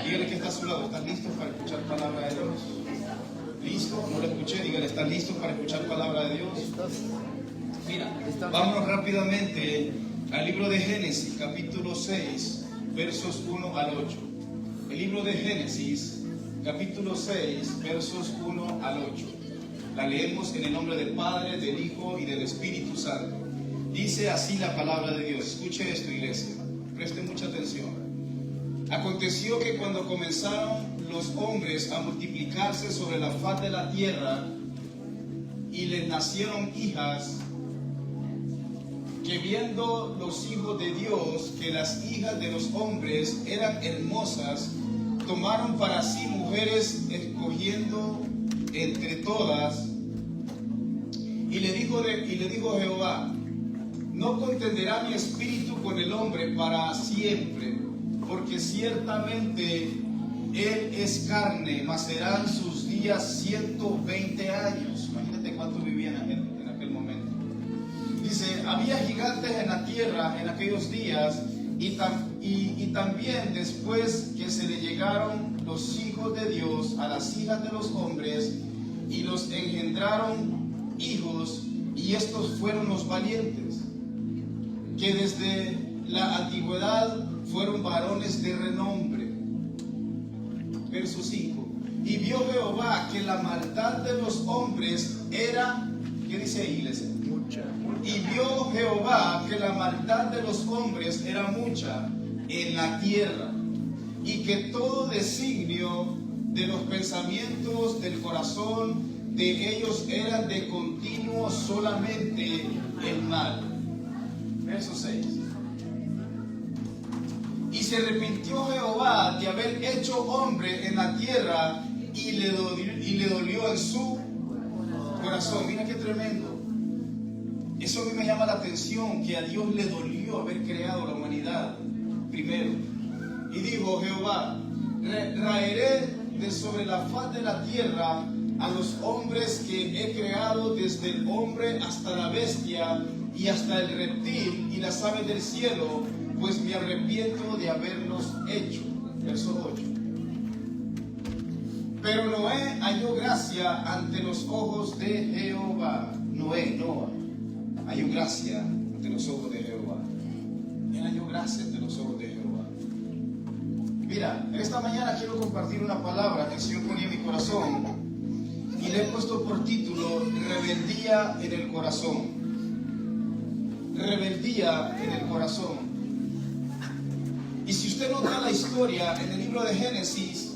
Dígale que está a su lado. ¿Estás listo para escuchar palabra de Dios? ¿Listo? No lo escuché. Dígale, ¿estás listo para escuchar palabra de Dios? Mira, vámonos rápidamente al libro de Génesis, capítulo 6, versos 1 al 8. El libro de Génesis, capítulo 6, versos 1 al 8. La leemos en el nombre del Padre, del Hijo y del Espíritu Santo. Dice así la palabra de Dios. Escuche esto, iglesia. Preste mucha atención. Aconteció que cuando comenzaron los hombres a multiplicarse sobre la faz de la tierra y les nacieron hijas, que viendo los hijos de Dios que las hijas de los hombres eran hermosas, tomaron para sí mujeres escogiendo entre todas, y le dijo Jehová: no contenderá mi espíritu con el hombre para siempre, porque ciertamente él es carne, mas serán sus días 120 años. Imagínate cuánto vivían en aquel momento. Dice, había gigantes en la tierra en aquellos días, y también después que se le llegaron los hijos de Dios a las hijas de los hombres, y los engendraron hijos, y estos fueron los valientes, que desde la antigüedad fueron varones de renombre. Verso 5. Y vio Jehová que la maldad de los hombres era, ¿qué dice ahí, iglesia? Mucha. Y vio Jehová que la maldad de los hombres era mucha en la tierra, y que todo designio de los pensamientos del corazón de ellos era de continuo solamente el mal. Verso 6. Y se arrepintió Jehová de haber hecho hombre en la tierra, y le dolió en su corazón. Mira qué tremendo. Eso a mí me llama la atención, que a Dios le dolió haber creado la humanidad primero. Y dijo Jehová: raeré de sobre la faz de la tierra a los hombres que he creado, desde el hombre hasta la bestia y hasta el reptil y las aves del cielo, pues me arrepiento de haberlos hecho. Verso 8. Pero Noé halló gracia ante los ojos de Jehová. Noah halló gracia ante los ojos de Jehová. Él halló gracia ante los ojos de Jehová. Mira, esta mañana quiero compartir una palabra que el Señor ponía en mi corazón, y le he puesto por título: rebeldía en el corazón. Rebeldía en el corazón. Y si usted nota la historia en el libro de Génesis,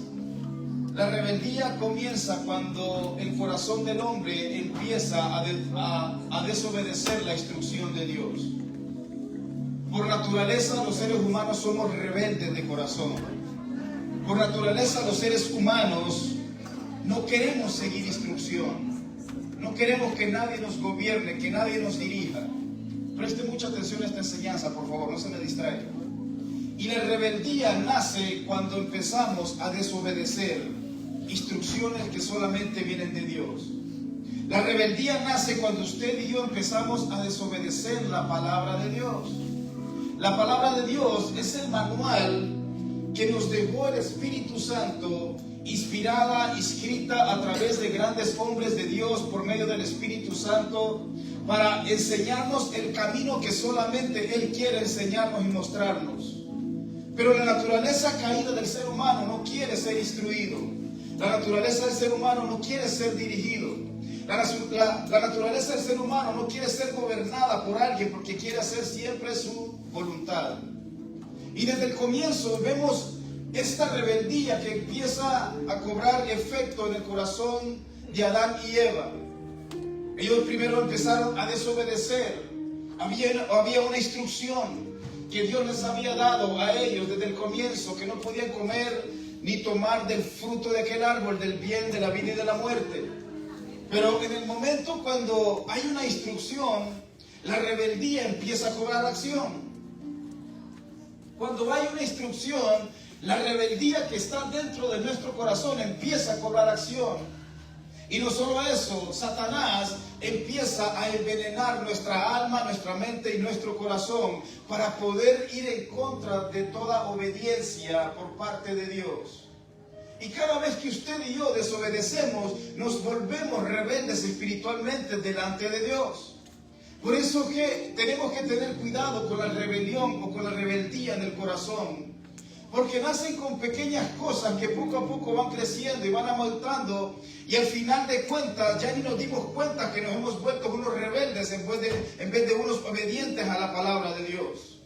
la rebeldía comienza cuando el corazón del hombre empieza a desobedecer la instrucción de Dios. Por naturaleza los seres humanos somos rebeldes de corazón. Por naturaleza los seres humanos no queremos seguir instrucción. No queremos que nadie nos gobierne, que nadie nos dirija. Preste mucha atención a esta enseñanza, por favor, no se me distraiga. Y la rebeldía nace cuando empezamos a desobedecer instrucciones que solamente vienen de Dios. La rebeldía nace cuando usted y yo empezamos a desobedecer la palabra de Dios. La palabra de Dios es el manual que nos dejó el Espíritu Santo, inspirada, escrita a través de grandes hombres de Dios por medio del Espíritu Santo, para enseñarnos el camino que solamente Él quiere enseñarnos y mostrarnos. Pero la naturaleza caída del ser humano no quiere ser instruido. La naturaleza del ser humano no quiere ser dirigido. La naturaleza del ser humano no quiere ser gobernada por alguien, porque quiere hacer siempre su voluntad. Y desde el comienzo vemos esta rebeldía que empieza a cobrar efecto en el corazón de Adán y Eva. Ellos primero empezaron a desobedecer. Había una instrucción que Dios les había dado a ellos desde el comienzo, que no podían comer ni tomar del fruto de aquel árbol, del bien, de la vida y de la muerte. Pero en el momento cuando hay una instrucción, la rebeldía empieza a cobrar acción. Cuando hay una instrucción, la rebeldía que está dentro de nuestro corazón empieza a cobrar acción. Y no solo eso, Satanás empieza a envenenar nuestra alma, nuestra mente y nuestro corazón para poder ir en contra de toda obediencia por parte de Dios. Y cada vez que usted y yo desobedecemos, nos volvemos rebeldes espiritualmente delante de Dios. Por eso que tenemos que tener cuidado con la rebelión o con la rebeldía en el corazón. Porque nacen con pequeñas cosas que poco a poco van creciendo y van aumentando. Y al final de cuentas ya ni nos dimos cuenta que nos hemos vuelto unos rebeldes en vez de unos obedientes a la palabra de Dios.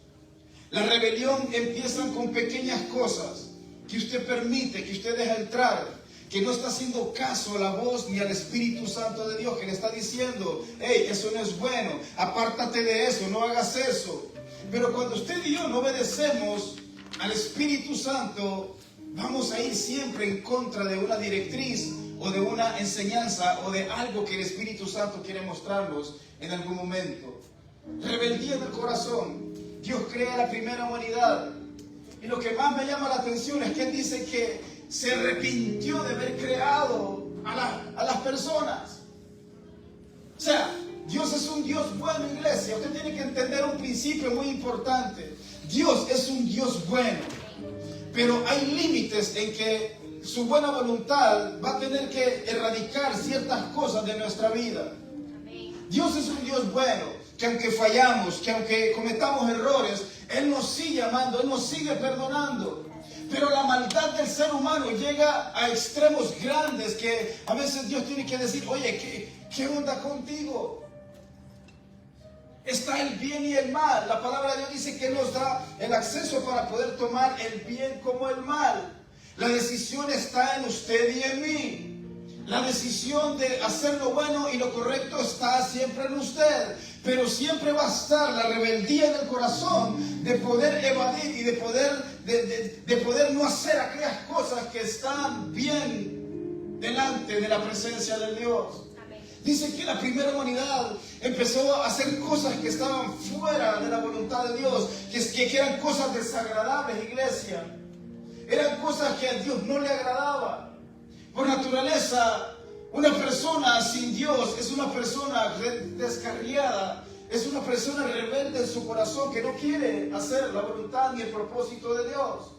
La rebelión empieza con pequeñas cosas que usted permite, que usted deja entrar, que no está haciendo caso a la voz ni al Espíritu Santo de Dios, que le está diciendo, hey, eso no es bueno, apártate de eso, no hagas eso. Pero cuando usted y yo no obedecemos al Espíritu Santo, vamos a ir siempre en contra de una directriz o de una enseñanza o de algo que el Espíritu Santo quiere mostrarnos en algún momento. Rebeldía del corazón. Dios crea la primera humanidad. Y lo que más me llama la atención es que Él dice que se arrepintió de haber creado a las personas. O sea, Dios es un Dios bueno, iglesia. Usted tiene que entender un principio muy importante. Dios es un Dios bueno, pero hay límites en que su buena voluntad va a tener que erradicar ciertas cosas de nuestra vida. Dios es un Dios bueno, que aunque fallamos, que aunque cometamos errores, Él nos sigue amando, Él nos sigue perdonando. Pero la maldad del ser humano llega a extremos grandes que a veces Dios tiene que decir, oye, ¿qué onda contigo? Está el bien y el mal. La palabra de Dios dice que nos da el acceso para poder tomar el bien como el mal. La decisión está en usted y en mí. La decisión de hacer lo bueno y lo correcto está siempre en usted. Pero siempre va a estar la rebeldía en el corazón de poder evadir y de poder no hacer aquellas cosas que están bien delante de la presencia de Dios. Dice que la primera humanidad empezó a hacer cosas que estaban fuera de la voluntad de Dios, que eran cosas desagradables, iglesia. Eran cosas que a Dios no le agradaba. Por naturaleza, una persona sin Dios es una persona descarriada, es una persona rebelde en su corazón que no quiere hacer la voluntad ni el propósito de Dios.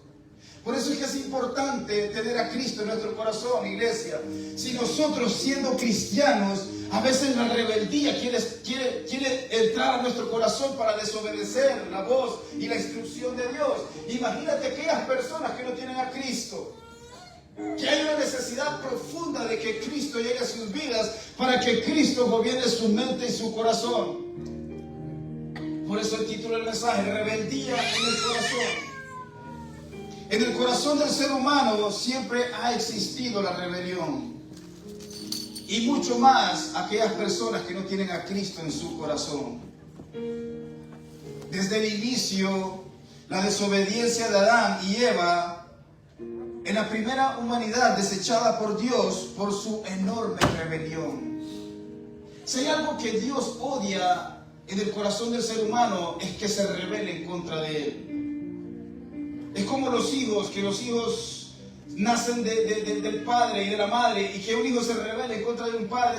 Por eso es que es importante tener a Cristo en nuestro corazón, iglesia. Si nosotros, siendo cristianos, a veces la rebeldía quiere entrar a nuestro corazón para desobedecer la voz y la instrucción de Dios. Imagínate aquellas personas que no tienen a Cristo. Que hay una necesidad profunda de que Cristo llegue a sus vidas para que Cristo gobierne su mente y su corazón. Por eso el título del mensaje, rebeldía en el corazón. En el corazón del ser humano siempre ha existido la rebelión. Y mucho más aquellas personas que no tienen a Cristo en su corazón. Desde el inicio, la desobediencia de Adán y Eva en la primera humanidad desechada por Dios por su enorme rebelión. Si hay algo que Dios odia en el corazón del ser humano, es que se rebele en contra de Él. Es como los hijos, que los hijos nacen del padre y de la madre, y que un hijo se rebele en contra de un padre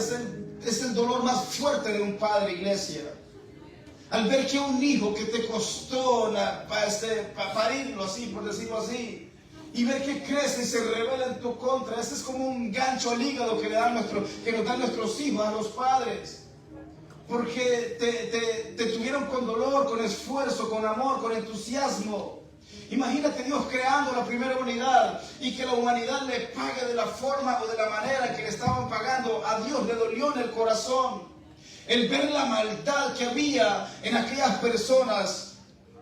es el dolor más fuerte de un padre, iglesia. Al ver que un hijo que te costó parirlo así, por decirlo así, y ver que crece y se revela en tu contra, ese es como un gancho al hígado que nos dan nuestros hijos a los padres. Porque te tuvieron con dolor, con esfuerzo, con amor, con entusiasmo. Imagínate Dios creando la primera humanidad y que la humanidad le pague de la forma o de la manera que le estaban pagando. A Dios le dolió en el corazón el ver la maldad que había en aquellas personas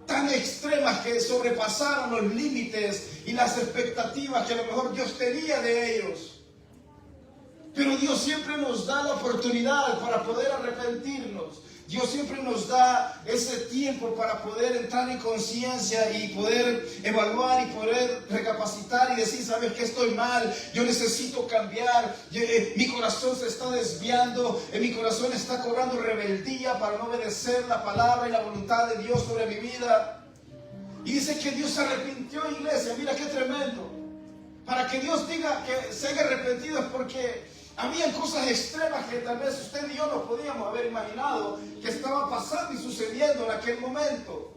tan extremas que sobrepasaron los límites y las expectativas que a lo mejor Dios tenía de ellos. Pero Dios siempre nos da la oportunidad para poder arrepentirnos. Dios siempre nos da ese tiempo para poder entrar en conciencia y poder evaluar y poder recapacitar y decir, ¿sabes qué? Estoy mal, yo necesito cambiar, mi corazón se está desviando, mi corazón está cobrando rebeldía para no obedecer la palabra y la voluntad de Dios sobre mi vida. Y dice que Dios se arrepintió, iglesia, mira qué tremendo. Para que Dios diga que se haya arrepentido es porque Habían cosas extremas que tal vez usted y yo no podíamos haber imaginado que estaba pasando y sucediendo en aquel momento.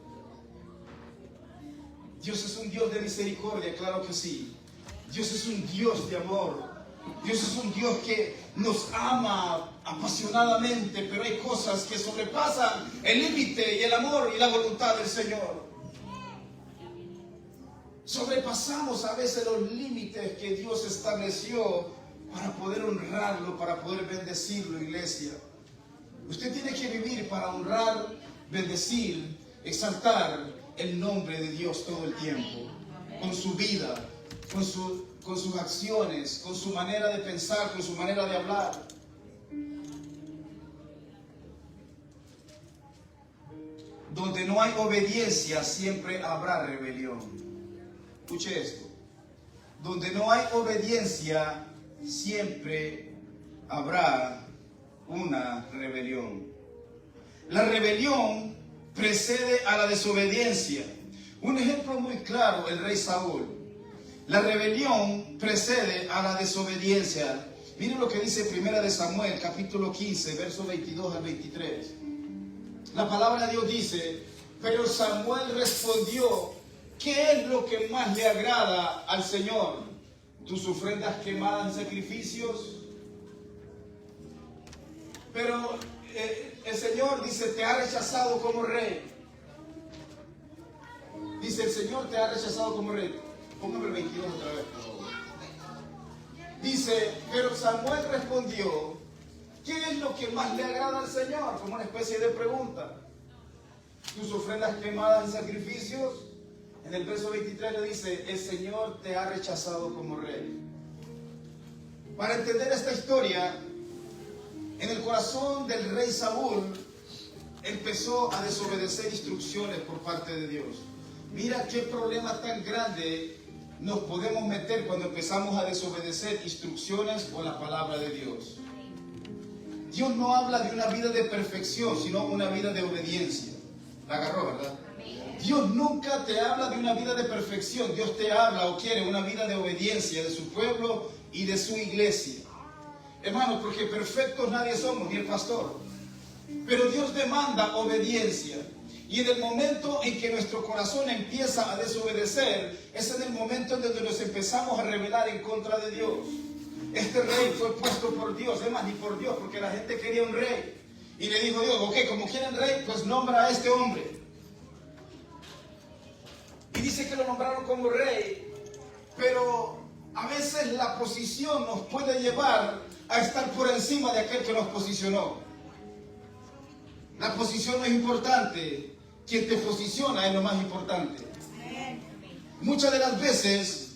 Dios es un Dios de misericordia, claro que sí. Dios es un Dios de amor. Dios es un Dios que nos ama apasionadamente, pero hay cosas que sobrepasan el límite y el amor y la voluntad del Señor. Sobrepasamos a veces los límites que Dios estableció para poder honrarlo, para poder bendecirlo, iglesia. Usted tiene que vivir para honrar, bendecir, exaltar el nombre de Dios todo el tiempo, con su vida, con sus acciones, con su manera de pensar, con su manera de hablar. Donde no hay obediencia, siempre habrá rebelión. Escuche esto. Donde no hay obediencia, siempre habrá una rebelión. La rebelión precede a la desobediencia. Un ejemplo muy claro, el rey Saúl. La rebelión precede a la desobediencia. Miren lo que dice 1 Samuel, capítulo 15, versos 22 al 23. La palabra de Dios dice: pero Samuel respondió: ¿qué es lo que más le agrada al Señor? ¿Tus ofrendas quemadas en sacrificios? Pero el Señor dice: te ha rechazado como rey. Dice: el Señor te ha rechazado como rey. Póngame el 22 otra vez, por favor. Dice: pero Samuel respondió: ¿qué es lo que más le agrada al Señor? Como una especie de pregunta. ¿Tus ofrendas quemadas en sacrificios? En el verso 23 le dice: el Señor te ha rechazado como rey. Para entender esta historia, en el corazón del rey Saúl empezó a desobedecer instrucciones por parte de Dios. Mira qué problema tan grande nos podemos meter cuando empezamos a desobedecer instrucciones o la palabra de Dios. Dios no habla de una vida de perfección, sino una vida de obediencia. La agarró, ¿verdad? Dios nunca te habla de una vida de perfección. Dios te habla o quiere una vida de obediencia de su pueblo y de su iglesia. Hermanos, porque perfectos nadie somos, ni el pastor. Pero Dios demanda obediencia. Y en el momento en que nuestro corazón empieza a desobedecer, es en el momento en donde nos empezamos a rebelar en contra de Dios. Este rey fue puesto por Dios, además ni por Dios, porque la gente quería un rey. Y le dijo Dios: ok, como quieren rey, pues nombra a este hombre. Y dice que lo nombraron como rey, pero a veces la posición nos puede llevar a estar por encima de aquel que nos posicionó. La posición no es importante, quien te posiciona es lo más importante. Muchas de las veces,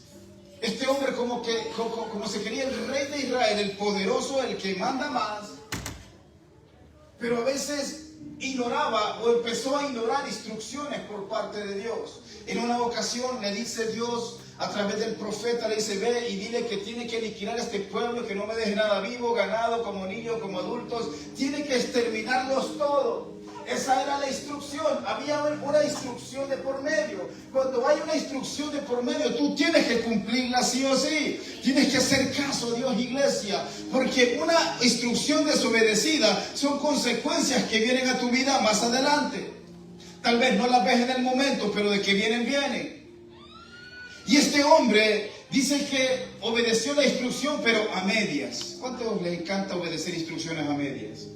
este hombre como se quería el rey de Israel, el poderoso, el que manda más, pero a veces ignoraba o empezó a ignorar instrucciones por parte de Dios. En una ocasión le dice Dios a través del profeta, le dice: ve y dile que tiene que aniquilar a este pueblo, que no me deje nada vivo, ganado, como niños, como adultos, tiene que exterminarlos todos. Esa era la instrucción. Había una instrucción de por medio. Cuando hay una instrucción de por medio, tú tienes que cumplirla sí o sí. Tienes que hacer caso a Dios, iglesia, porque una instrucción desobedecida son consecuencias que vienen a tu vida más adelante. Tal vez no las ves en el momento, pero de que vienen, vienen. Y este hombre dice que obedeció la instrucción, pero a medias. ¿Cuántos les encanta obedecer instrucciones a medias?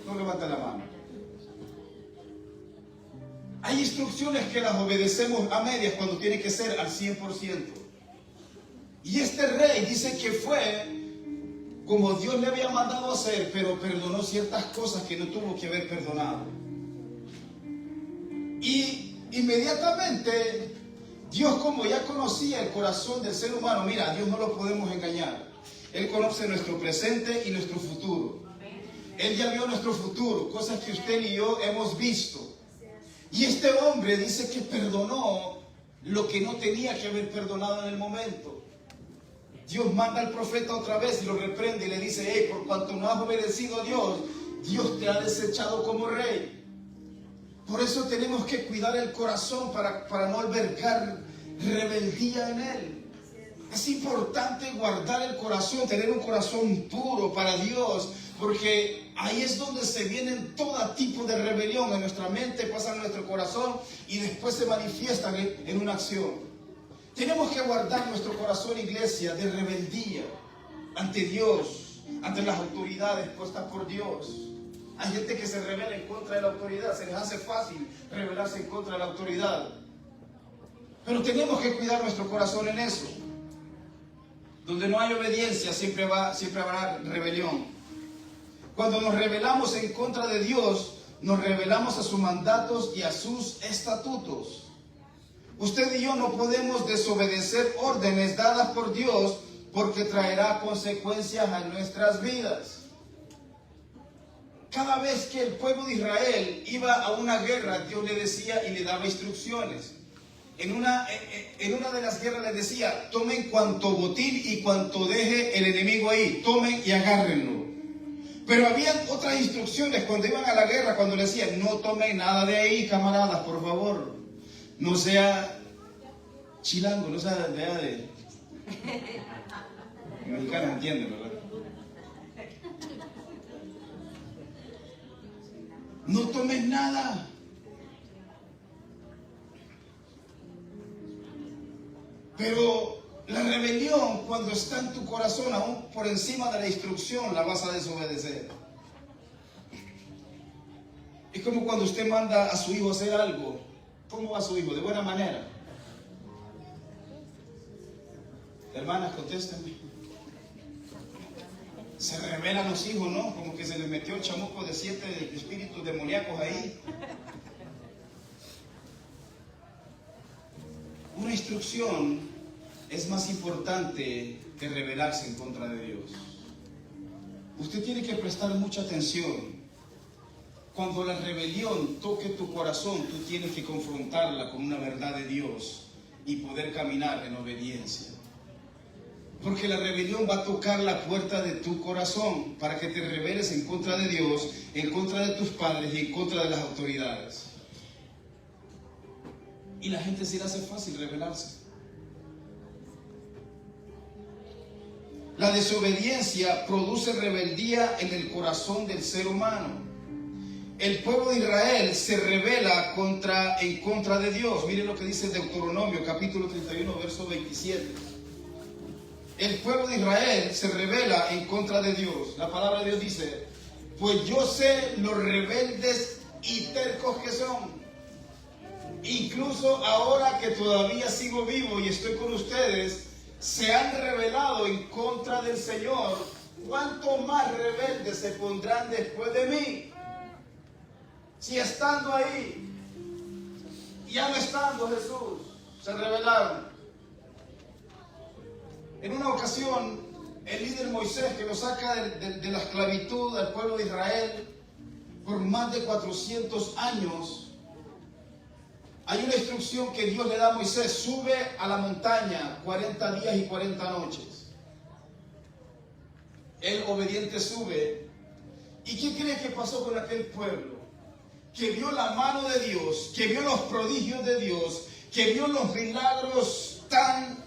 No levanta la mano. Hay instrucciones que las obedecemos a medias cuando tiene que ser al 100%. Y este rey dice que fue como Dios le había mandado hacer, pero perdonó ciertas cosas que no tuvo que haber perdonado. Y inmediatamente Dios, como ya conocía el corazón del ser humano, mira, a Dios no lo podemos engañar. Él conoce nuestro presente y nuestro futuro. Él ya vio nuestro futuro, cosas que usted y yo hemos visto. Y este hombre dice que perdonó lo que no tenía que haber perdonado en el momento. Dios manda al profeta otra vez y lo reprende y le dice: hey, por cuanto no has obedecido a Dios, Dios te ha desechado como rey. Por eso tenemos que cuidar el corazón para no albergar rebeldía en él. Es importante guardar el corazón, tener un corazón puro para Dios, porque ahí es donde se vienen todo tipo de rebelión en nuestra mente, pasan en nuestro corazón y después se manifiestan en una acción. Tenemos que guardar nuestro corazón, iglesia, de rebeldía ante Dios, ante las autoridades puestas por Dios. Hay gente que se rebela en contra de la autoridad, se les hace fácil rebelarse en contra de la autoridad. Pero tenemos que cuidar nuestro corazón en eso. Donde no hay obediencia, siempre habrá rebelión. Cuando nos rebelamos en contra de Dios, nos rebelamos a sus mandatos y a sus estatutos. Usted y yo no podemos desobedecer órdenes dadas por Dios porque traerá consecuencias a nuestras vidas. Cada vez que el pueblo de Israel iba a una guerra, Dios le decía y le daba instrucciones. En una de las guerras les decía, tomen cuanto botín y cuanto deje el enemigo ahí, tomen y agárrenlo. Pero había otras instrucciones cuando iban a la guerra, cuando le decían, no tomen nada de ahí, camaradas, por favor. No sea chilango, no sea de mexicano, entiende, ¿verdad? No tomes nada. Pero la rebelión, cuando está en tu corazón, aún por encima de la instrucción, la vas a desobedecer. Es como cuando usted manda a su hijo a hacer algo. ¿Cómo va su hijo? De buena manera. Hermanas, contéstenme. Se rebelan los hijos, ¿no? Como que se les metió el chamuco de 7 espíritus demoníacos ahí. Una instrucción es más importante que rebelarse en contra de Dios. Usted tiene que prestar mucha atención. Cuando la rebelión toque tu corazón, tú tienes que confrontarla con una verdad de Dios y poder caminar en obediencia. Porque la rebelión va a tocar la puerta de tu corazón para que te rebeles en contra de Dios, en contra de tus padres y en contra de las autoridades. Y la gente se le hace fácil rebelarse. La desobediencia produce rebeldía en el corazón del ser humano. El pueblo de Israel se rebela en contra de Dios. Miren lo que dice Deuteronomio, capítulo 31, verso 27. El pueblo de Israel se rebela en contra de Dios. La palabra de Dios dice, pues yo sé los rebeldes y tercos que son. Incluso ahora que todavía sigo vivo y estoy con ustedes, se han rebelado en contra del Señor. ¿Cuánto más rebeldes se pondrán después de mí? Si estando ahí, ya no estando Jesús, se rebelaron. En una ocasión, el líder Moisés, que lo saca de la esclavitud del pueblo de Israel por más de 400 años, hay una instrucción que Dios le da a Moisés: sube a la montaña 40 días y 40 noches. Él obediente sube. ¿Y qué cree que pasó con aquel pueblo? Que vio la mano de Dios, que vio los prodigios de Dios, que vio los milagros tan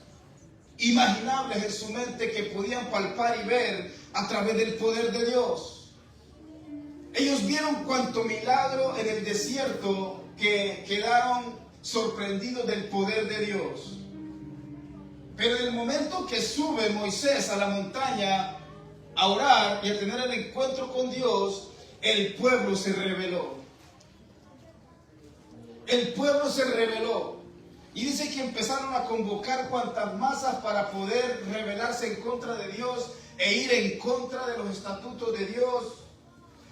imaginables en su mente que podían palpar y ver a través del poder de Dios. Ellos vieron cuanto milagro en el desierto que quedaron sorprendidos del poder de Dios. Pero en el momento que sube Moisés a la montaña a orar y a tener el encuentro con Dios, el pueblo se rebeló. El pueblo se rebeló. Y dice que empezaron a convocar cuantas masas para poder rebelarse en contra de Dios e ir en contra de los estatutos de Dios.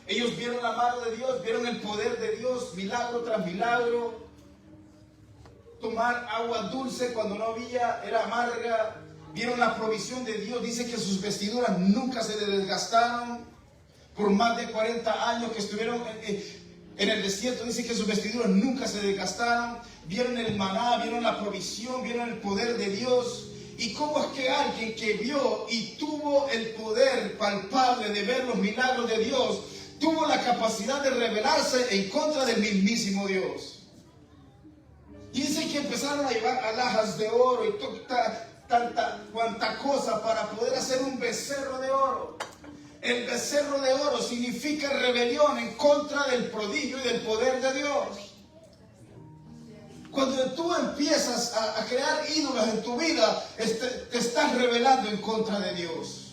Ellos vieron la mano de Dios, vieron el poder de Dios, milagro tras milagro. Tomar agua dulce cuando no había, era amarga. Vieron la provisión de Dios. Dice que sus vestiduras nunca se desgastaron. Por más de 40 años que estuvieron en el desierto, dice que sus vestiduras nunca se desgastaron. Vieron el maná, vieron la provisión, vieron el poder de Dios. ¿Y cómo es que alguien que vio y tuvo el poder palpable de ver los milagros de Dios, tuvo la capacidad de rebelarse en contra del mismísimo Dios? Y dice que empezaron a llevar alhajas de oro y cuanta cosa para poder hacer un becerro de oro. El becerro de oro significa rebelión en contra del prodigio y del poder de Dios. Cuando tú empiezas a crear ídolos en tu vida, te estás rebelando en contra de Dios.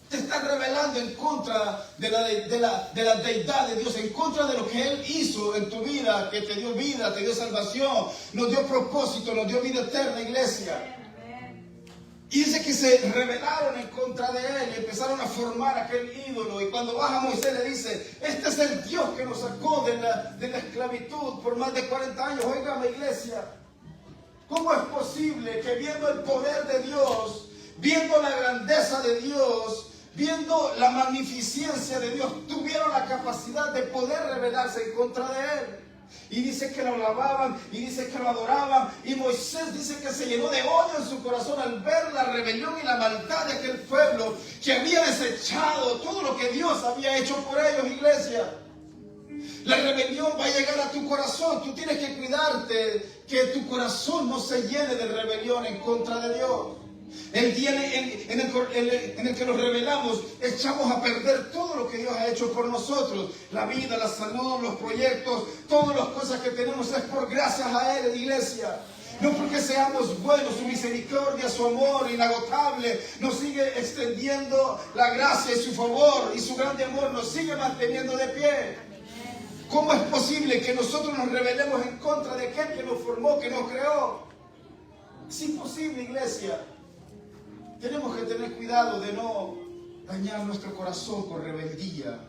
Te estás rebelando en contra de la deidad de Dios, en contra de lo que Él hizo en tu vida, que te dio vida, te dio salvación, nos dio propósito, nos dio vida eterna, iglesia. Y dice que se rebelaron en contra de Él y empezaron a formar aquel ídolo. Y cuando baja Moisés le dice, este es el Dios que nos sacó de la esclavitud por más de 40 años. Óigame, iglesia, ¿cómo es posible que viendo el poder de Dios, viendo la grandeza de Dios, viendo la magnificencia de Dios, tuvieron la capacidad de poder rebelarse en contra de Él? Y dice que lo alababan, y dice que lo adoraban, y Moisés dice que se llenó de odio en su corazón al ver la rebelión y la maldad de aquel pueblo que había desechado todo lo que Dios había hecho por ellos, iglesia. La rebelión va a llegar a tu corazón. Tú tienes que cuidarte que tu corazón no se llene de rebelión en contra de Dios. El día en el que nos rebelamos, echamos a perder todo lo que Dios ha hecho por nosotros. La vida, la salud, los proyectos, todas las cosas que tenemos es por gracias a Él, iglesia. No porque seamos buenos, su misericordia, su amor inagotable nos sigue extendiendo la gracia y su favor, y su grande amor nos sigue manteniendo de pie. ¿Cómo es posible que nosotros nos rebelemos en contra de aquel que nos formó, que nos creó? Es imposible, iglesia. Tenemos que tener cuidado de no dañar nuestro corazón con rebeldía,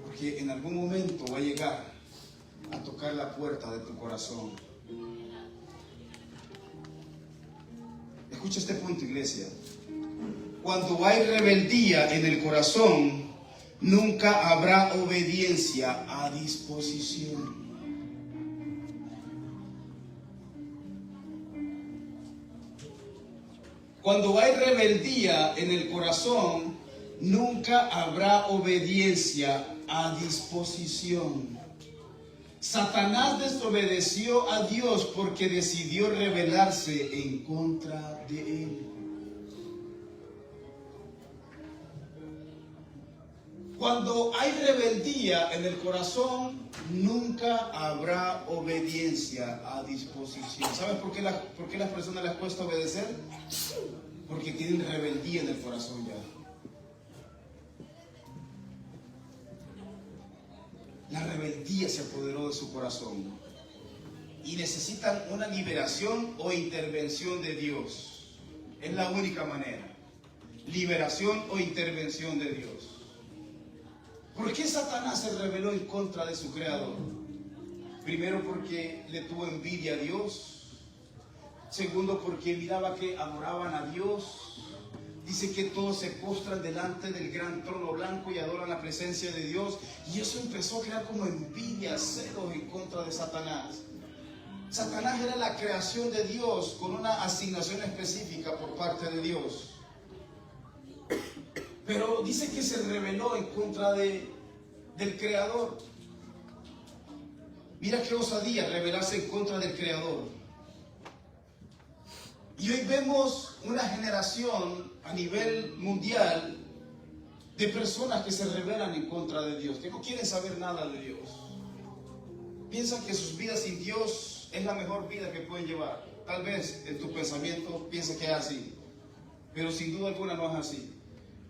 porque en algún momento va a llegar a tocar la puerta de tu corazón. Escucha este punto, iglesia. Cuando hay rebeldía en el corazón, nunca habrá obediencia a disposición. Cuando hay rebeldía en el corazón, nunca habrá obediencia a disposición. Satanás desobedeció a Dios porque decidió rebelarse en contra de Él. Cuando hay rebeldía en el corazón, nunca habrá obediencia a disposición. ¿Sabes por qué las personas les cuesta obedecer? Porque tienen rebeldía en el corazón ya. La rebeldía se apoderó de su corazón y necesitan una liberación o intervención de Dios. Es la única manera. Liberación o intervención de Dios. ¿Por qué Satanás se rebeló en contra de su creador? Primero, porque le tuvo envidia a Dios. Segundo, porque miraba que adoraban a Dios. Dice que todos se postran delante del gran trono blanco y adoran la presencia de Dios. Y eso empezó a crear como envidia, celos en contra de Satanás. Satanás era la creación de Dios con una asignación específica por parte de Dios. Pero dice que se rebeló en contra del Creador. Mira qué osadía rebelarse en contra del Creador. Y hoy vemos una generación a nivel mundial de personas que se rebelan en contra de Dios, que no quieren saber nada de Dios. Piensan que sus vidas sin Dios es la mejor vida que pueden llevar. Tal vez en tu pensamiento pienses que es así, pero sin duda alguna no es así.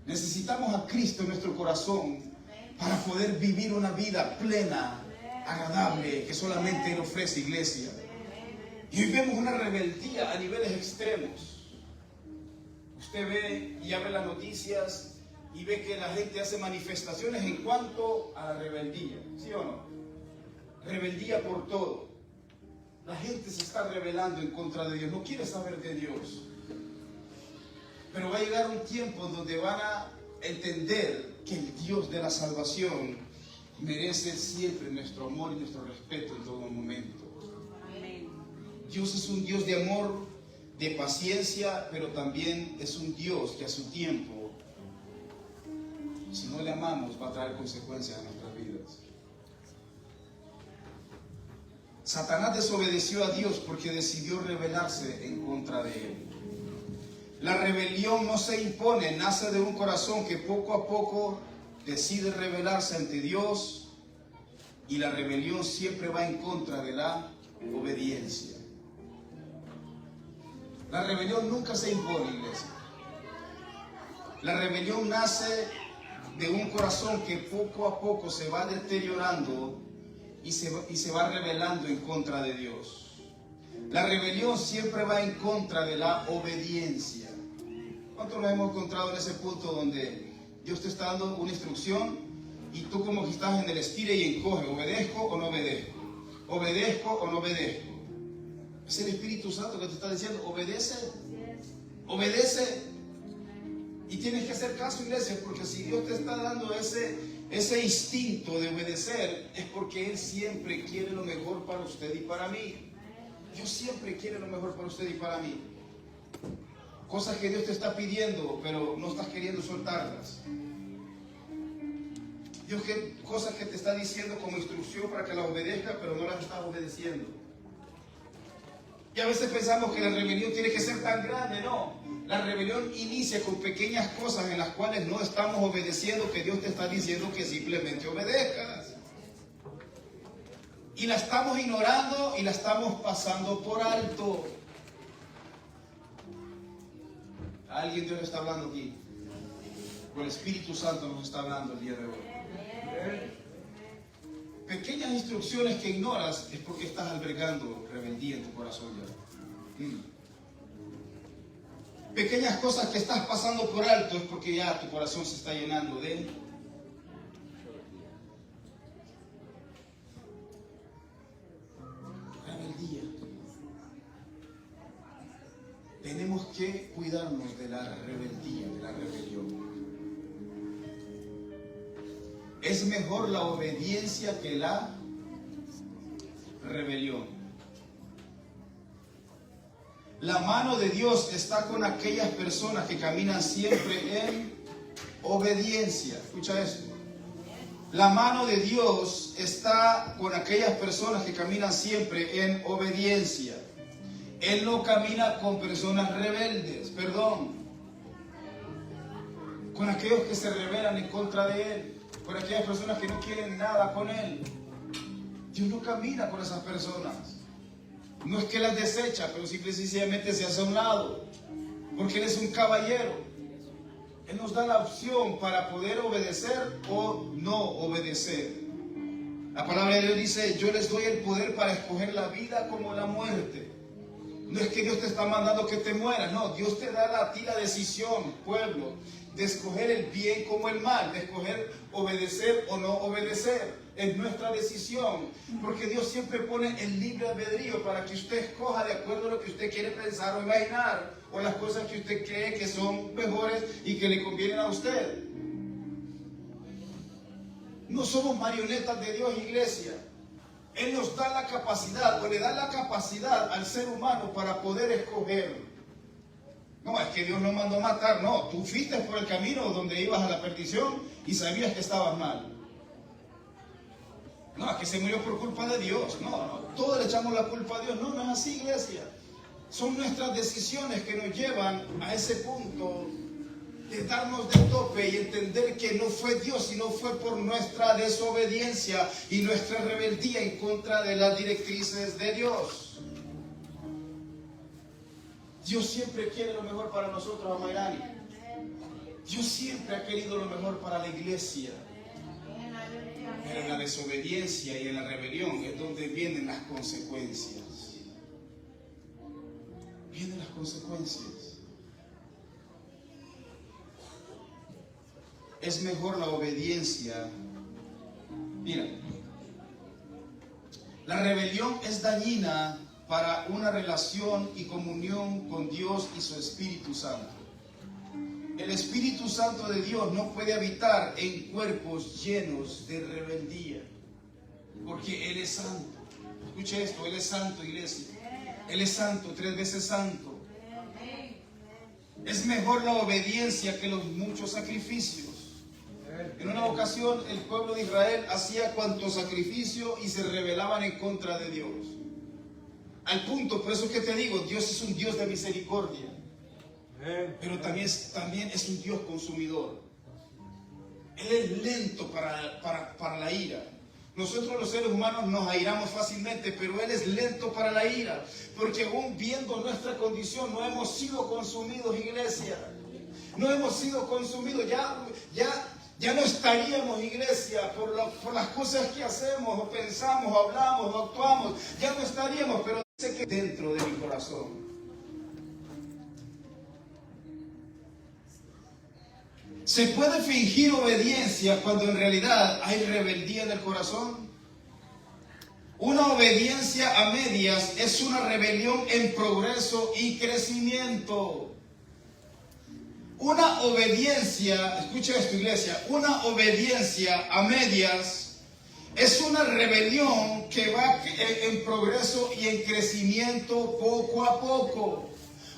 Necesitamos a Cristo en nuestro corazón para poder vivir una vida plena, agradable, que solamente Él ofrece, iglesia. Y hoy vemos una rebeldía a niveles extremos. Usted ve y abre las noticias y ve que la gente hace manifestaciones en cuanto a la rebeldía, ¿sí o no? Rebeldía por todo. La gente se está rebelando en contra de Dios, no quiere saber de Dios. Pero va a llegar un tiempo donde van a entender que el Dios de la salvación merece siempre nuestro amor y nuestro respeto en todo momento. Amén. Dios es un Dios de amor, de paciencia, pero también es un Dios que a su tiempo, si no le amamos, va a traer consecuencias a nuestras vidas. Satanás desobedeció a Dios porque decidió rebelarse en contra de él. La rebelión no se impone, nace de un corazón que poco a poco decide rebelarse ante Dios, y la rebelión siempre va en contra de la obediencia. La rebelión nunca se impone, iglesia. La rebelión nace de un corazón que poco a poco se va deteriorando y se va rebelando en contra de Dios. La rebelión siempre va en contra de la obediencia. ¿Cuántos nos hemos encontrado en ese punto donde Dios te está dando una instrucción y tú como que estás en el estire y encoge? ¿Obedezco o no obedezco? ¿Obedezco o no obedezco? Es el Espíritu Santo que te está diciendo, obedece, obedece. Y tienes que hacer caso, iglesia, porque si Dios te está dando ese instinto de obedecer, es porque Él siempre quiere lo mejor para usted y para mí. Dios siempre quiere lo mejor para usted y para mí. Cosas que Dios te está pidiendo, pero no estás queriendo soltarlas. Dios, cosas que te está diciendo como instrucción para que las obedezcas, pero no las estás obedeciendo. Y a veces pensamos que la rebelión tiene que ser tan grande, no. La rebelión inicia con pequeñas cosas en las cuales no estamos obedeciendo, que Dios te está diciendo que simplemente obedezcas. Y la estamos ignorando y la estamos pasando por alto. ¿Alguien Dios está hablando aquí? O el Espíritu Santo nos está hablando el día de hoy. Pequeñas instrucciones que ignoras es porque estás albergando rebeldía en tu corazón ya. Pequeñas cosas que estás pasando por alto es porque ya tu corazón se está llenando de rebeldía. Tenemos que cuidarnos de la rebeldía, de la rebelión. Es mejor la obediencia que la rebelión. La mano de Dios está con aquellas personas que caminan siempre en obediencia. Escucha esto. La mano de Dios está con aquellas personas que caminan siempre en obediencia. Él no camina con personas rebeldes, con aquellos que se rebelan en contra de Él, con aquellas personas que no quieren nada con Él. Dios no camina con esas personas. No es que las desecha, pero simple y sencillamente se hace a un lado, porque Él es un caballero. Él nos da la opción para poder obedecer o no obedecer. La palabra de Dios dice, yo les doy el poder para escoger la vida como la muerte. No es que Dios te está mandando que te mueras, no, Dios te da a ti la decisión, pueblo, de escoger el bien como el mal, de escoger obedecer o no obedecer. Es nuestra decisión, porque Dios siempre pone el libre albedrío para que usted escoja de acuerdo a lo que usted quiere pensar o imaginar, o las cosas que usted cree que son mejores y que le convienen a usted. No somos marionetas de Dios, iglesia. Él nos da la capacidad, o le da la capacidad al ser humano para poder escoger. No, es que Dios no mandó a matar, no. Tú fuiste por el camino donde ibas a la perdición y sabías que estabas mal. No, es que se murió por culpa de Dios. No, todos le echamos la culpa a Dios. No, no es así, iglesia. Son nuestras decisiones que nos llevan a ese punto de darnos de tope y entender que no fue Dios, sino fue por nuestra desobediencia y nuestra rebeldía en contra de las directrices de Dios. Dios siempre quiere lo mejor para nosotros, Amairani. Dios siempre ha querido lo mejor para la iglesia. Pero en la desobediencia y en la rebelión es donde vienen las consecuencias. Vienen las consecuencias. Es mejor la obediencia. Mira, la rebelión es dañina para una relación y comunión con Dios y su Espíritu Santo. El Espíritu Santo de Dios no puede habitar en cuerpos llenos de rebeldía, porque Él es santo. Escuche esto, Él es santo, iglesia. Él es santo, 3 veces santo. Es mejor la obediencia que los muchos sacrificios. En una ocasión el pueblo de Israel hacía cuanto sacrificio y se rebelaban en contra de Dios. Al punto, por eso es que te digo, Dios es un Dios de misericordia, pero también es un Dios consumidor. Él es lento para la ira. Nosotros los seres humanos nos airamos fácilmente, pero Él es lento para la ira, porque aún viendo nuestra condición no hemos sido consumidos, iglesia. No hemos sido consumidos, ya no estaríamos, iglesia, por las cosas que hacemos, o pensamos, o hablamos, o actuamos, ya no estaríamos, pero dice que dentro de mi corazón. ¿Se puede fingir obediencia cuando en realidad hay rebeldía en el corazón? Una obediencia a medias es una rebelión en progreso y crecimiento. Una obediencia, escucha esto, iglesia, una obediencia a medias es una rebelión que va en progreso y en crecimiento poco a poco.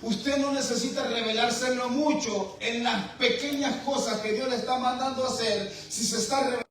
Usted no necesita rebelarse en lo mucho, en las pequeñas cosas que Dios le está mandando a hacer. Si se está rebelando,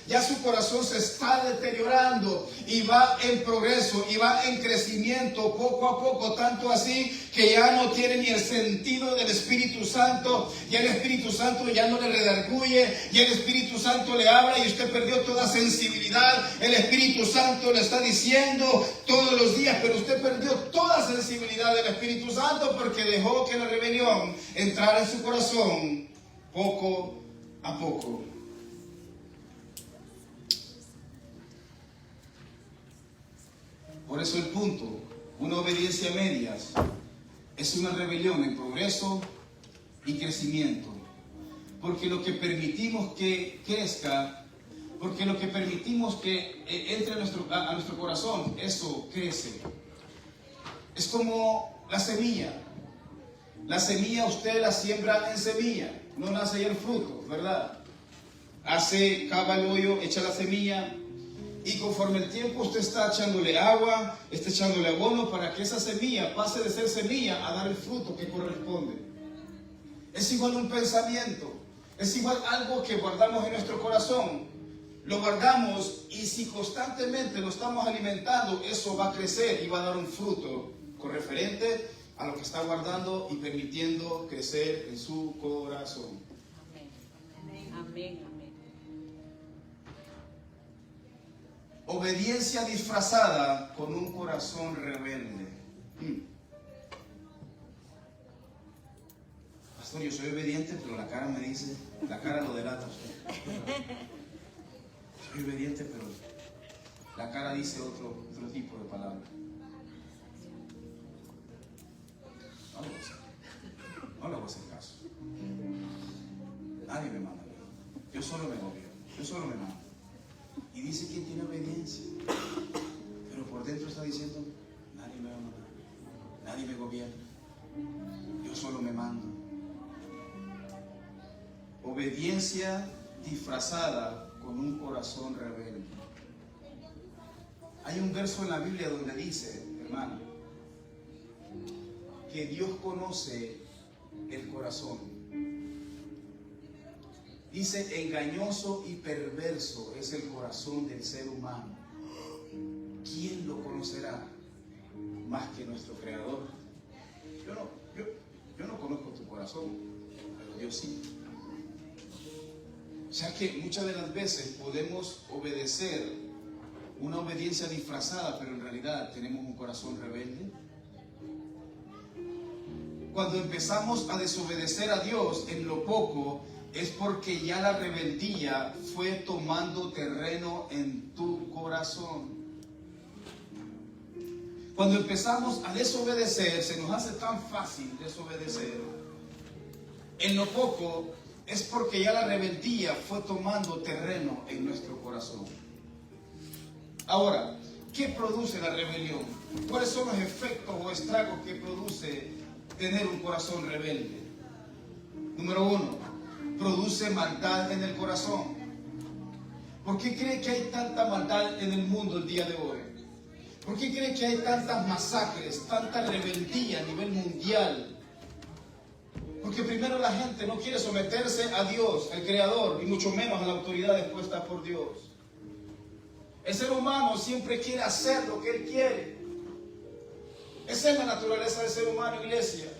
ya su corazón se está deteriorando y va en progreso y va en crecimiento poco a poco, tanto así que ya no tiene ni el sentido del Espíritu Santo, y el Espíritu Santo ya no le redarguye, y el Espíritu Santo le habla y usted perdió toda sensibilidad. El Espíritu Santo le está diciendo todos los días, pero usted perdió toda sensibilidad del Espíritu Santo porque dejó que la rebelión entrara en su corazón poco a poco. Por eso el punto, una obediencia a medias es una rebelión en progreso y crecimiento. Porque lo que permitimos que crezca, porque lo que permitimos que entre a nuestro corazón, eso crece. Es como la semilla. La semilla usted la siembra en semilla, no nace ya el fruto, ¿verdad? Cava el hoyo, echa la semilla. Y conforme el tiempo usted está echándole agua, está echándole abono para que esa semilla pase de ser semilla a dar el fruto que corresponde. Es igual un pensamiento, es igual algo que guardamos en nuestro corazón. Lo guardamos y si constantemente lo estamos alimentando, eso va a crecer y va a dar un fruto con referente a lo que está guardando y permitiendo crecer en su corazón. Amén. Amén. Obediencia disfrazada con un corazón rebelde. Pastor, yo soy obediente, pero la cara me dice, la cara lo delata usted. Soy obediente, pero la cara dice otro tipo de palabra. No le voy a hacer caso. Nadie me manda. Yo solo me gobierno. Yo solo me mando. Y dice que tiene obediencia, pero por dentro está diciendo, nadie me va a mandar, nadie me gobierna, yo solo me mando. Obediencia disfrazada con un corazón rebelde. Hay un verso en la Biblia donde dice, hermano, que Dios conoce el corazón. Dice, engañoso y perverso es el corazón del ser humano. ¿Quién lo conocerá más que nuestro Creador? Yo no conozco tu corazón, pero Dios sí. O sea que muchas de las veces podemos obedecer una obediencia disfrazada, pero en realidad tenemos un corazón rebelde. Cuando empezamos a desobedecer a Dios en lo poco, es porque ya la rebeldía fue tomando terreno en tu corazón. Cuando empezamos a desobedecer, se nos hace tan fácil desobedecer. En lo poco es porque ya la rebeldía fue tomando terreno en nuestro corazón. Ahora, ¿qué produce la rebelión? ¿Cuáles son los efectos o estragos que produce tener un corazón rebelde? Número 1. Produce maldad en el corazón. ¿Por qué cree que hay tanta maldad en el mundo el día de hoy? ¿Por qué cree que hay tantas masacres, tanta rebeldía a nivel mundial? ¿Por Porque primero la gente no quiere someterse a Dios, al Creador, y mucho menos a la autoridad expuesta por Dios. El ser humano siempre quiere hacer lo que él quiere. Esa es la naturaleza del ser humano, iglesia.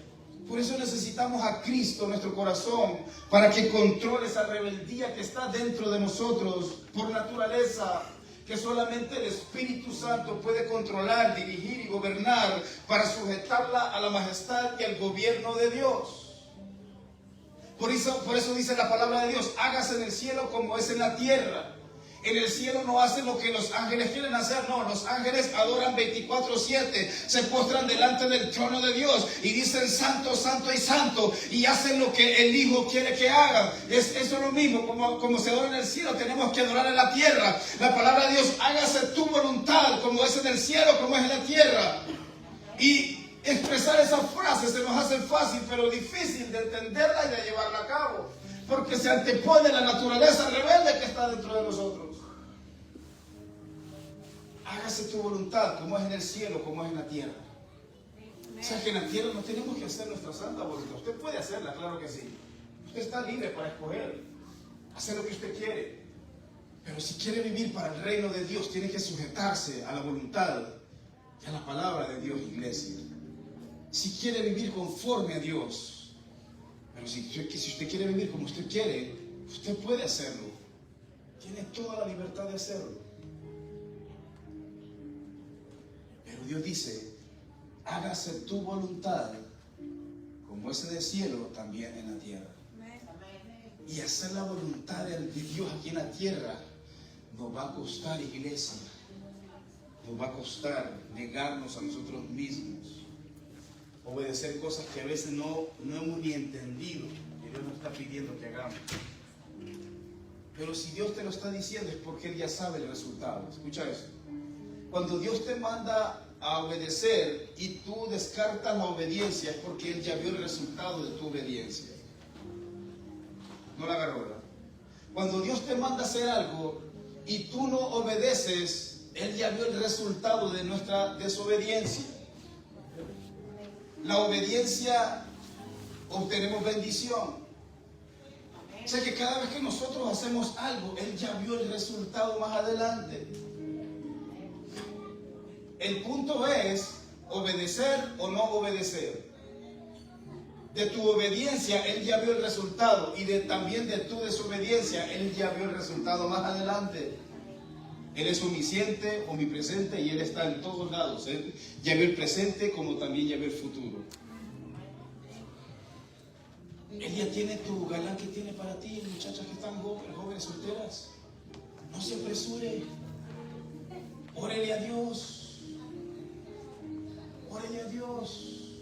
Por eso necesitamos a Cristo en nuestro corazón, para que controle esa rebeldía que está dentro de nosotros por naturaleza, que solamente el Espíritu Santo puede controlar, dirigir y gobernar para sujetarla a la majestad y al gobierno de Dios. Por eso dice la palabra de Dios: hágase en el cielo como es en la tierra. En el cielo no hacen lo que los ángeles quieren hacer, no. Los ángeles adoran 24/7, se postran delante del trono de Dios y dicen santo, santo y santo, y hacen lo que el Hijo quiere que hagan. Eso es lo mismo, como se adora en el cielo, tenemos que adorar en la tierra. La palabra de Dios: hágase tu voluntad, como es en el cielo, como es en la tierra. Y expresar esas frases se nos hace fácil, pero difícil de entenderla y de llevarla a cabo, porque se antepone la naturaleza rebelde que está dentro de nosotros. Hágase tu voluntad, como es en el cielo, como es en la tierra. O sea que en la tierra no tenemos que hacer nuestra santa voluntad. Usted puede hacerla, claro que sí. Usted está libre para escoger, hacer lo que usted quiere. Pero si quiere vivir para el reino de Dios, tiene que sujetarse a la voluntad y a la palabra de Dios, iglesia. Si quiere vivir conforme a Dios, pero si usted quiere vivir como usted quiere, usted puede hacerlo. Tiene toda la libertad de hacerlo. Pero Dios dice: hágase tu voluntad, como es en el cielo, también en la tierra. Y hacer la voluntad de Dios aquí en la tierra nos va a costar, iglesia. Nos va a costar negarnos a nosotros mismos, obedecer cosas que a veces no hemos ni entendido que Dios nos está pidiendo que hagamos. Pero si Dios te lo está diciendo, es porque Él ya sabe el resultado. Escucha eso. Cuando Dios te manda a obedecer y tú descartas la obediencia, es porque Él ya vio el resultado de tu obediencia. No la agarró, ¿verdad? Cuando Dios te manda a hacer algo y tú no obedeces, Él ya vio el resultado de nuestra desobediencia. La obediencia, obtenemos bendición. O sea que cada vez que nosotros hacemos algo, Él ya vio el resultado más adelante. El punto es obedecer o no obedecer. De tu obediencia, Él ya vio el resultado, y también de tu desobediencia, Él ya vio el resultado más adelante. Él es omnisciente, omnipresente, y Él está en todos lados. Él ya vio el presente como también ya vio el futuro. Él ya tiene tu galán que tiene para ti, muchachas que están jóvenes solteras. No se apresure. Órele a Dios. Órele a Dios.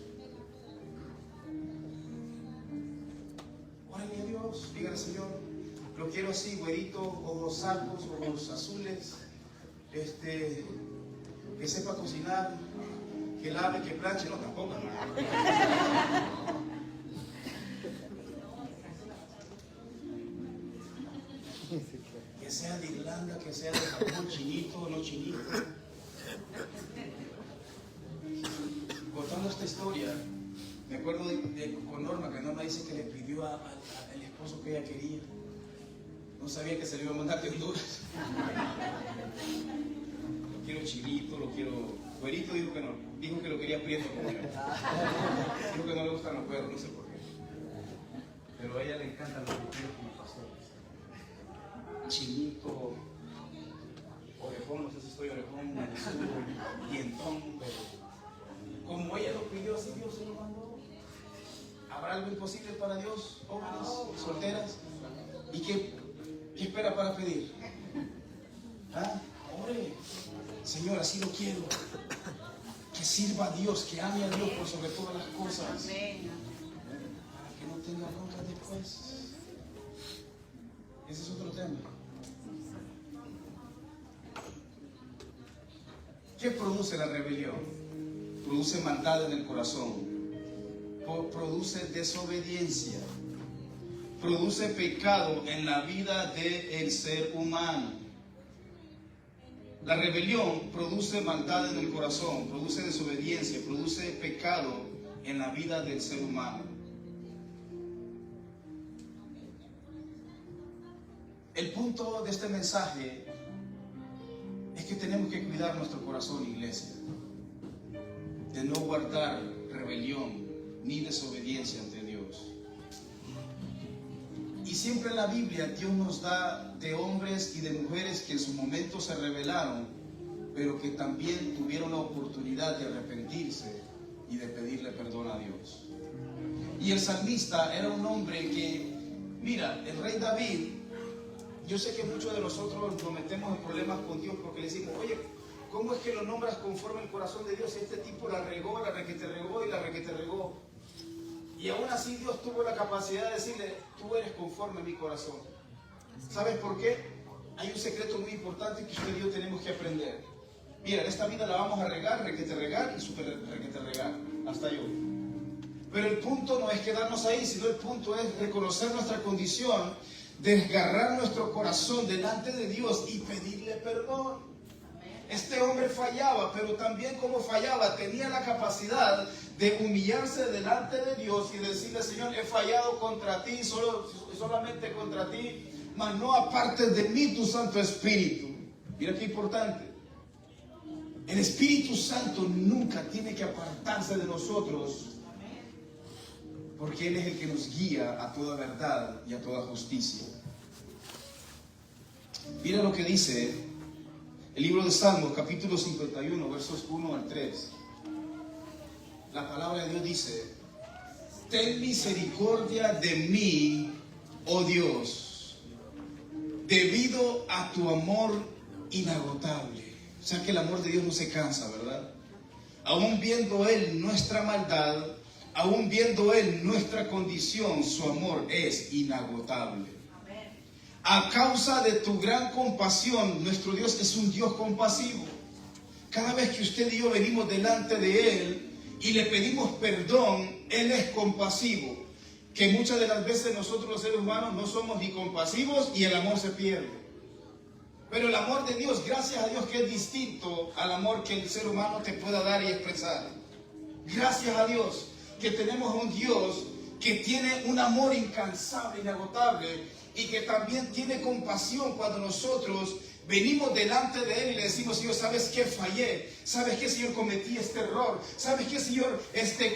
Órele a Dios. Dígale: Señor, lo quiero así, güerito, ojos salvos, ojos azules, que sepa cocinar, que lave, que planche. No, tampoco, no. Que sea de Irlanda, que sea de Japón, chinito, no chinito. Contando esta historia, me acuerdo con Norma, que Norma dice que le pidió al esposo que ella quería. No sabía que se le iba a mandar de Honduras. Lo quiero chinito, lo quiero... Güerito dijo que no, dijo que lo quería prieto como yo. Dijo que no le gustan los güeros, no sé por qué. Pero a ella le encantan los vestidos como pastores. Chinito, orejón, no sé si estoy orejón, dientón, pero como ella lo pidió, así Dios se lo mandó. ¿Habrá algo imposible para Dios, jóvenes, solteras? ¿Y qué espera para pedir? ¿Ah? Ore, Señor, así lo quiero. Que sirva a Dios, que ame a Dios por sobre todas las cosas. Para que no tenga broncas después. Ese es otro tema. ¿Qué produce la rebelión? Produce maldad en el corazón, produce desobediencia, produce pecado en la vida del ser humano. La rebelión produce maldad en el corazón, produce desobediencia, produce pecado en la vida del ser humano. El punto de este mensaje es que tenemos que cuidar nuestro corazón, iglesia, de no guardar rebelión ni desobediencia ante Dios. Y siempre en la Biblia Dios nos da de hombres y de mujeres que en su momento se rebelaron, pero que también tuvieron la oportunidad de arrepentirse y de pedirle perdón a Dios. Y el salmista era un hombre que, mira, el rey David, yo sé que muchos de nosotros nos metemos en problemas con Dios porque le decimos, oye, ¿cómo es que lo nombras conforme el corazón de Dios? Este tipo la regó, la requete regó y la requete regó. Y aún así Dios tuvo la capacidad de decirle, tú eres conforme a mi corazón. ¿Sabes por qué? Hay un secreto muy importante que usted y yo tenemos que aprender. Mira, en esta vida la vamos a regar y super requete regar. Hasta yo. Pero el punto no es quedarnos ahí, sino el punto es reconocer nuestra condición, desgarrar nuestro corazón delante de Dios y pedirle perdón. Este hombre fallaba, pero también como fallaba, tenía la capacidad de humillarse delante de Dios y decirle, Señor, he fallado contra ti, solamente contra ti, mas no apartes de mí tu Santo Espíritu. Mira qué importante. El Espíritu Santo nunca tiene que apartarse de nosotros, porque Él es el que nos guía a toda verdad y a toda justicia. Mira lo que dice el libro de Salmos, capítulo 51, versos 1 al 3. La palabra de Dios dice, ten misericordia de mí, oh Dios, debido a tu amor inagotable. O sea que el amor de Dios no se cansa, ¿verdad? Aún viendo Él nuestra maldad, aún viendo Él nuestra condición, su amor es inagotable. A causa de tu gran compasión, nuestro Dios es un Dios compasivo. Cada vez que usted y yo venimos delante de Él y le pedimos perdón, Él es compasivo. Que muchas de las veces nosotros los seres humanos no somos ni compasivos y el amor se pierde. Pero el amor de Dios, gracias a Dios que es distinto al amor que el ser humano te pueda dar y expresar. Gracias a Dios que tenemos un Dios que tiene un amor incansable, inagotable, y que también tiene compasión cuando nosotros venimos delante de Él y le decimos, Señor, ¿sabes qué? Fallé. ¿Sabes qué, Señor? Cometí este error. ¿Sabes qué, Señor?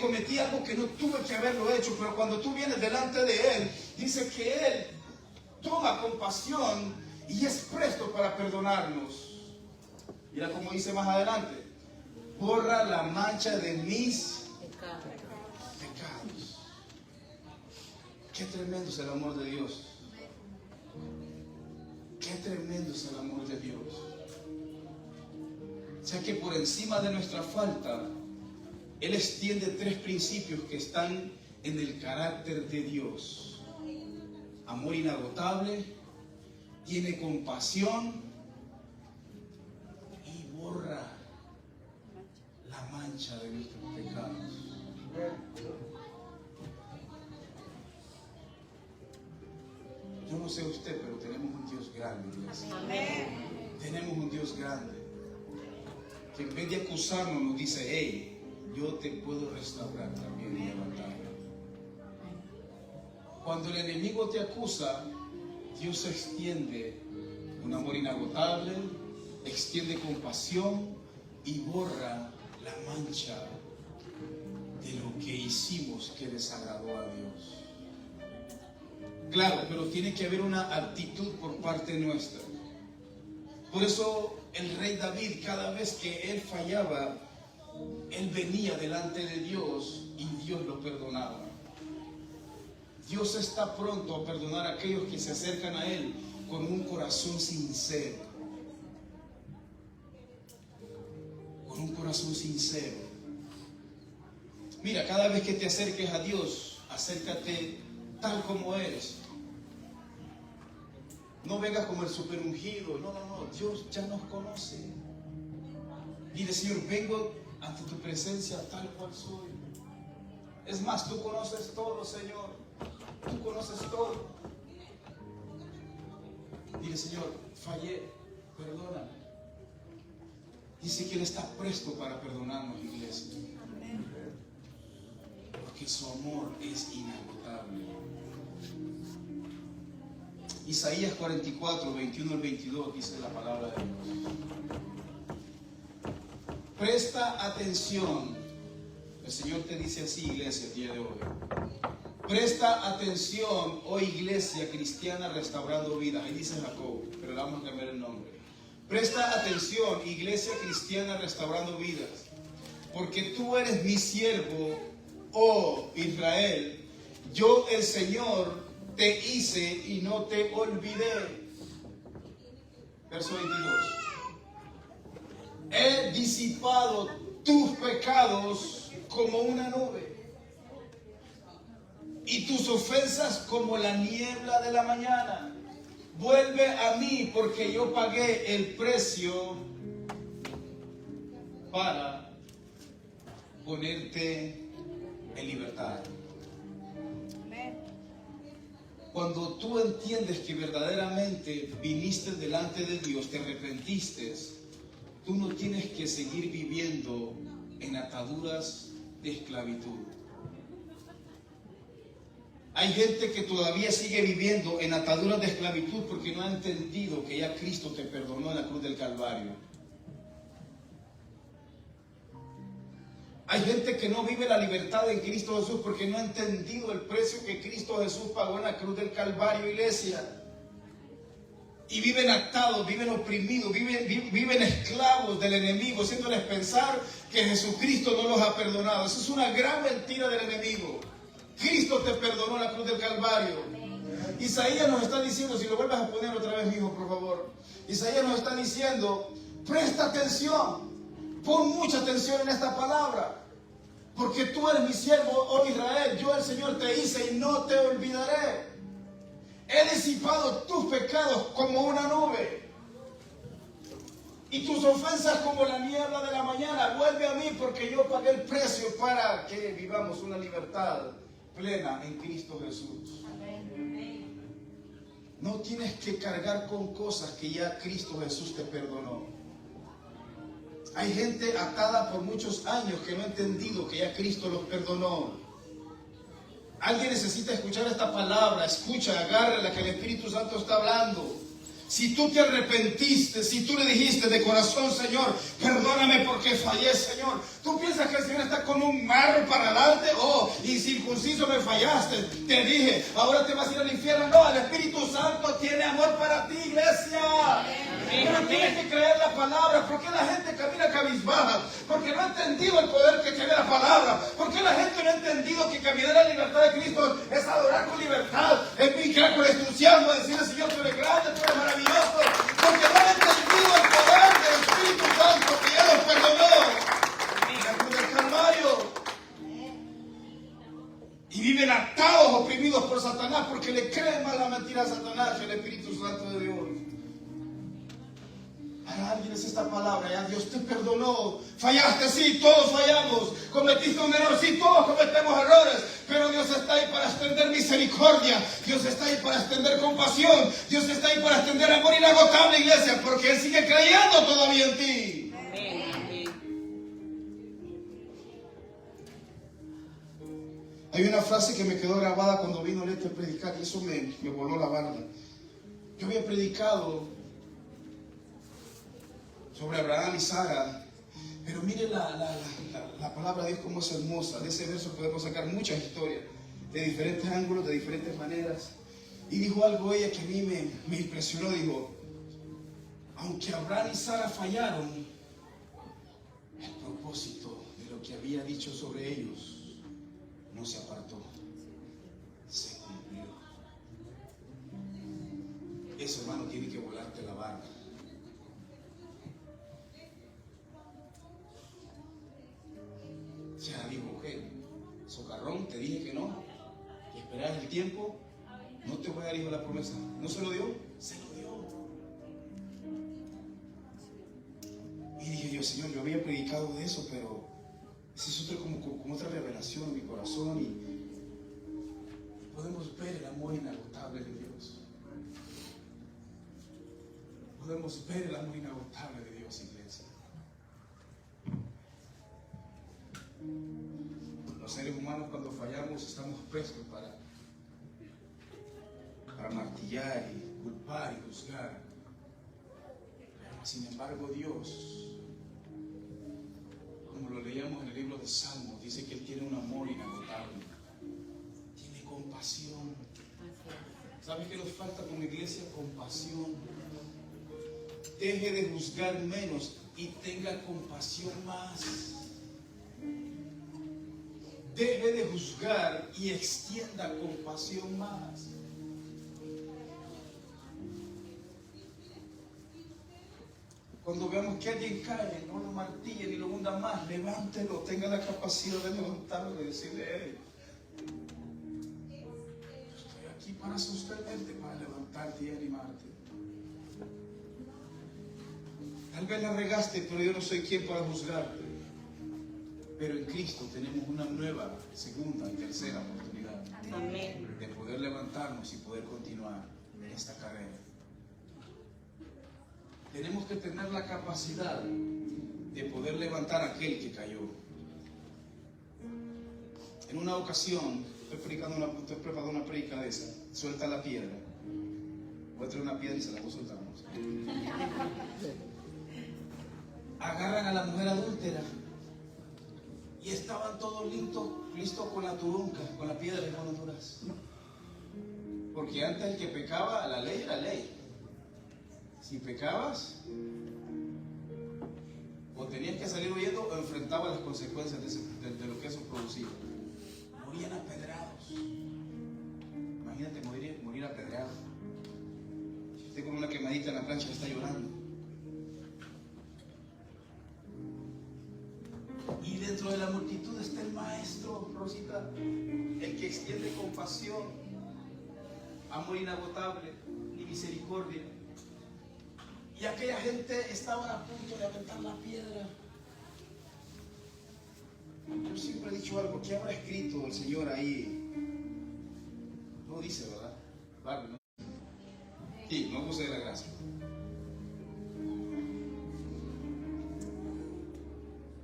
Cometí algo que no tuve que haberlo hecho. Pero cuando tú vienes delante de Él, dice que Él toma compasión y es presto para perdonarnos. Mira cómo dice más adelante, borra la mancha de mis pecados. Qué tremendo es el amor de Dios. Qué tremendo es el amor de Dios. O sea que por encima de nuestra falta, Él extiende 3 principios que están en el carácter de Dios. Amor inagotable, tiene compasión y borra la mancha de nuestros pecados. Yo no sé usted, pero tenemos un Dios grande, iglesia. Tenemos un Dios grande que en vez de acusarnos nos dice, hey, yo te puedo restaurar también y levantar. Cuando el enemigo te acusa, Dios extiende un amor inagotable, extiende compasión y borra la mancha de lo que hicimos que desagradó a Dios. Claro, pero tiene que haber una actitud por parte nuestra. Por eso el rey David, cada vez que él fallaba, él venía delante de Dios y Dios lo perdonaba. Dios está pronto a perdonar a aquellos que se acercan a Él con un corazón sincero. Con un corazón sincero. Mira, cada vez que te acerques a Dios, acércate tal como eres. No vengas como el super ungido. No. Dios ya nos conoce. Dile, Señor, vengo ante tu presencia tal cual soy. Es más, tú conoces todo, Señor. Tú conoces todo. Dile, Señor, fallé, perdóname. Dice que Él está presto para perdonarnos, iglesia. Porque su amor es inagotable. Isaías 44, 21 al 22 dice la palabra de Dios. Presta atención. El Señor te dice así, iglesia, el día de hoy. Presta atención, oh iglesia cristiana restaurando vidas. Ahí dice Jacob, pero le vamos a cambiar el nombre. Presta atención, iglesia cristiana restaurando vidas. Porque tú eres mi siervo, oh Israel. Yo, el Señor, te hice y no te olvidé. Verso 22. He disipado tus pecados como una nube y tus ofensas como la niebla de la mañana. Vuelve a mí porque yo pagué el precio para ponerte en libertad. Cuando tú entiendes que verdaderamente viniste delante de Dios, te arrepentiste, tú no tienes que seguir viviendo en ataduras de esclavitud. Hay gente que todavía sigue viviendo en ataduras de esclavitud porque no ha entendido que ya Cristo te perdonó en la cruz del Calvario. Hay gente que no vive la libertad en Cristo Jesús porque no ha entendido el precio que Cristo Jesús pagó en la cruz del Calvario, iglesia. Y viven atados, viven oprimidos, viven esclavos del enemigo, haciéndoles pensar que Jesucristo no los ha perdonado. Eso es una gran mentira del enemigo. Cristo te perdonó en la cruz del Calvario. Isaías nos está diciendo, si lo vuelves a poner otra vez, hijo, por favor. Isaías nos está diciendo, presta atención, pon mucha atención en esta palabra. Porque tú eres mi siervo, oh Israel, yo el Señor te hice y no te olvidaré. He disipado tus pecados como una nube y tus ofensas como la niebla de la mañana. Vuelve a mí porque yo pagué el precio para que vivamos una libertad plena en Cristo Jesús. No tienes que cargar con cosas que ya Cristo Jesús te perdonó. Hay gente atada por muchos años que no ha entendido que ya Cristo los perdonó. Alguien necesita escuchar esta palabra. Escucha, agárrala, que el Espíritu Santo está hablando. Si tú te arrepentiste, si tú le dijiste de corazón, Señor, perdóname porque fallé, Señor. ¿Tú piensas que el Señor está con un marro para darte? Oh, incircunciso me fallaste. Te dije, ahora te vas a ir al infierno. No, el Espíritu Santo tiene amor para ti, iglesia. Pero tienes que creer la palabra. ¿Por qué la gente camina cabizbaja? Porque no ha entendido el poder que tiene la palabra. ¿Por qué la gente no ha entendido que caminar en la libertad de Cristo es adorar con libertad? Es brincar con entusiasmo, decirle, Señor, tú eres grande, tú eres maravilloso. Porque no han entendido el poder del Espíritu Santo que ya los perdonó en la cruz del Calvario. Y viven atados, oprimidos por Satanás, porque le creen más la mentira a Satanás que el Espíritu Santo de Dios. Para alguien es esta palabra, ya Dios te perdonó. Fallaste, sí, todos fallamos. Cometiste un error, sí, todos cometemos errores. Pero Dios está ahí para extender misericordia. Dios está ahí para extender compasión. Dios está ahí para extender amor inagotable, iglesia, porque Él sigue creyendo todavía en ti. Hay una frase que me quedó grabada cuando vino Leti a predicar y eso me voló la barda. Yo había predicado sobre Abraham y Sara, pero mire la palabra de Dios como es hermosa. De ese verso podemos sacar muchas historias de diferentes ángulos, de diferentes maneras. Y dijo algo ella que a mí me impresionó. Dijo, aunque Abraham y Sara fallaron, el propósito de lo que había dicho sobre ellos no se apartó, se cumplió. Eso, hermano, tiene que volarte la barba. O sea, dijo, mujer, socarrón, te dije que no, y esperar el tiempo, no te voy a dar, hijo, la promesa. ¿No se lo dio? Se lo dio. Y dije yo, Señor, yo había predicado de eso, pero esa es otra, como otra revelación en mi corazón, y podemos ver el amor inagotable de Dios. Podemos ver el amor inagotable de Dios, iglesia. Los seres humanos, cuando fallamos, estamos prestos para para martillar y culpar y juzgar. Pero sin embargo Dios, como lo leíamos en el libro de Salmos, dice que Él tiene un amor inagotable, tiene compasión. ¿Sabes qué nos falta como iglesia? Compasión. Deje de juzgar menos y tenga compasión más. Deje de juzgar y extienda compasión más. Cuando veamos que alguien cae, no lo martille ni lo hunda más, levántelo, tenga la capacidad de levantarlo y decirle: hey, estoy aquí para sostenerte, para levantarte y animarte. Tal vez la regaste, pero yo no soy quien para juzgarte. Pero en Cristo tenemos una nueva, segunda y tercera oportunidad. Amén. De poder levantarnos y poder continuar en esta carrera. Tenemos que tener la capacidad de poder levantar a aquel que cayó. En una ocasión, estoy preparando una predica de esa. Suelta la piedra. Voy a traer una piedra y se la voy a soltar. Agarran a la mujer adúltera y estaban todos listos con la turunca, con la piedra en Honduras. Porque antes el que pecaba, la ley era ley. Si pecabas, o tenías que salir huyendo o enfrentabas las consecuencias de lo que eso producía. Morían apedrados. Imagínate morir apedreado. Si usted con una quemadita en la plancha está llorando. Y dentro de la multitud está el maestro, Rosita, el que extiende compasión, amor inagotable y misericordia. Y aquella gente estaba a punto de aventar la piedra. Yo siempre he dicho algo: ¿qué habrá escrito el Señor ahí? No dice, ¿verdad? Vale, ¿no? Sí, no use de la gracia.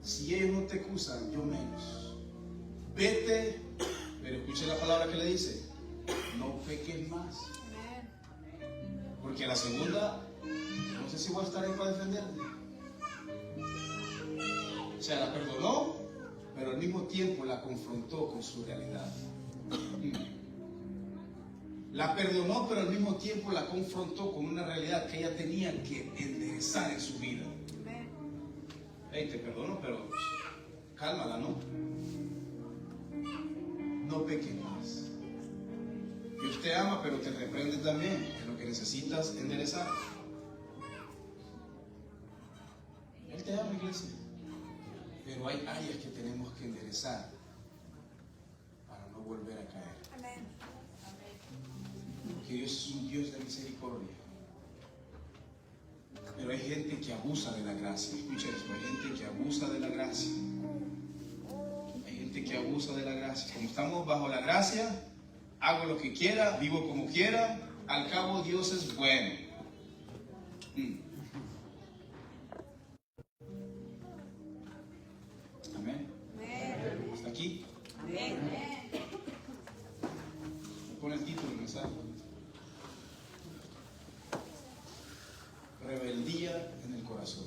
Si ellos no te acusan, yo menos. Vete, pero escuche la palabra que le dice: no peques más. Porque la segunda, no sé si voy a estar ahí para defenderte. O sea, la perdonó, pero al mismo tiempo la confrontó con su realidad. La perdonó, pero al mismo tiempo la confrontó con una realidad que ella tenía que enderezar en su vida. Hey, te perdono, pero cálmala, ¿no? No peques más. Dios te ama, pero te reprende también en lo que necesitas enderezar. Él te ama, iglesia. Pero hay áreas que tenemos que enderezar para no volver a caer. Amén. Porque Dios es un Dios de misericordia. Pero hay gente que abusa de la gracia. Escucha esto: hay gente que abusa de la gracia. Hay gente que abusa de la gracia. Como estamos bajo la gracia, hago lo que quiera, vivo como quiera. Al cabo, Dios es bueno. Amén. ¿Hasta aquí? Amén. Pon el título del mensaje: rebeldía en el corazón.